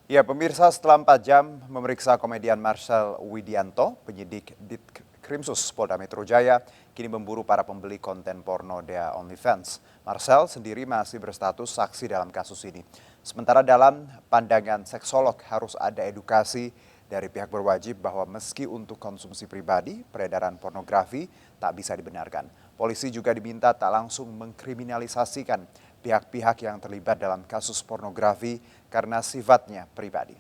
Ya, pemirsa, setelah 4 jam memeriksa komedian Marcel Widianto, penyidik Ditkrimsus Polda Metro Jaya kini memburu para pembeli konten porno Dea OnlyFans. Marcel sendiri masih berstatus saksi dalam kasus ini. Sementara dalam pandangan seksolog harus ada edukasi dari pihak berwajib bahwa meski untuk konsumsi pribadi, peredaran pornografi tak bisa dibenarkan. Polisi juga diminta tak langsung mengkriminalisasikan pihak-pihak yang terlibat dalam kasus pornografi karena sifatnya pribadi.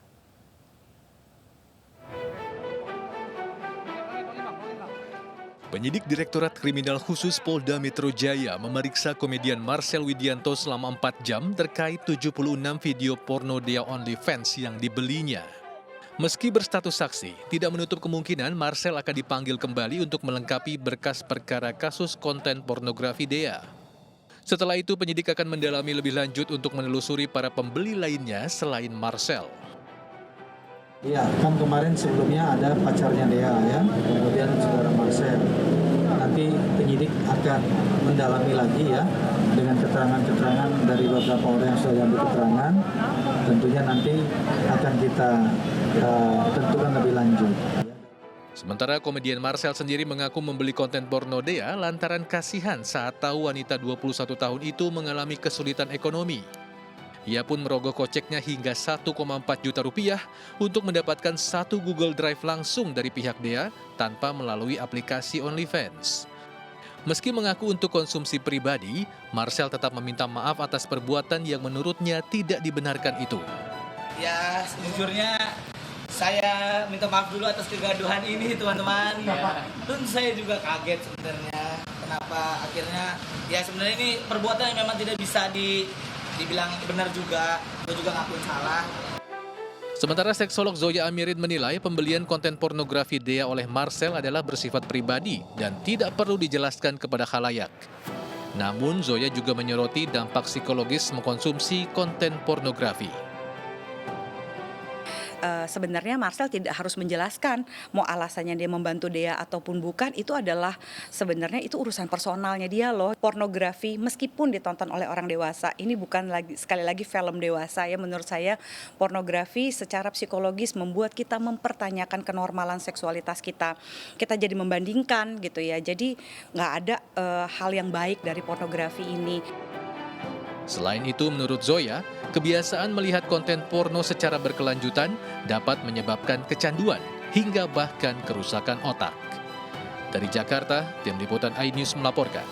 Penyidik Direktorat Kriminal Khusus Polda Metro Jaya memeriksa komedian Marcel Widianto selama 4 jam terkait 76 video porno Dea OnlyFans yang dibelinya. Meski berstatus saksi, tidak menutup kemungkinan Marcel akan dipanggil kembali untuk melengkapi berkas perkara kasus konten pornografi Dea. Setelah itu, penyidik akan mendalami lebih lanjut untuk menelusuri para pembeli lainnya selain Marcel. Iya, kan kemarin sebelumnya ada pacarnya Dea ya, kemudian saudara Marcel. Nanti penyidik akan mendalami lagi ya, dengan keterangan-keterangan dari beberapa orang yang sudah diambil keterangan. Tentunya nanti akan kita tentukan lebih lanjut. Sementara komedian Marcel sendiri mengaku membeli konten porno Dea lantaran kasihan saat tahu wanita 21 tahun itu mengalami kesulitan ekonomi. Ia pun merogoh koceknya hingga 1,4 juta rupiah untuk mendapatkan satu Google Drive langsung dari pihak Dea tanpa melalui aplikasi OnlyFans. Meski mengaku untuk konsumsi pribadi, Marcel tetap meminta maaf atas perbuatan yang menurutnya tidak dibenarkan itu. Ya, sejujurnya saya minta maaf dulu atas kegaduhan ini, teman-teman. Ya, tentu saya juga kaget sebenarnya. Kenapa akhirnya, ya sebenarnya ini perbuatan yang memang tidak bisa dibilang benar juga. Gue juga ngakuin salah. Sementara seksolog Zoya Amirin menilai pembelian konten pornografi Dea oleh Marcel adalah bersifat pribadi dan tidak perlu dijelaskan kepada khalayak. Namun Zoya juga menyoroti dampak psikologis mengkonsumsi konten pornografi. Sebenarnya Marcel tidak harus menjelaskan mau alasannya dia membantu Dea ataupun bukan, itu adalah sebenarnya itu urusan personalnya dia loh. Pornografi meskipun ditonton oleh orang dewasa, ini bukan lagi sekali lagi film dewasa ya. Menurut saya pornografi secara psikologis membuat kita mempertanyakan kenormalan seksualitas kita. Kita jadi membandingkan gitu ya. Jadi nggak ada hal yang baik dari pornografi ini. Selain itu, menurut Zoya, kebiasaan melihat konten porno secara berkelanjutan dapat menyebabkan kecanduan hingga bahkan kerusakan otak. Dari Jakarta, tim liputan iNews melaporkan.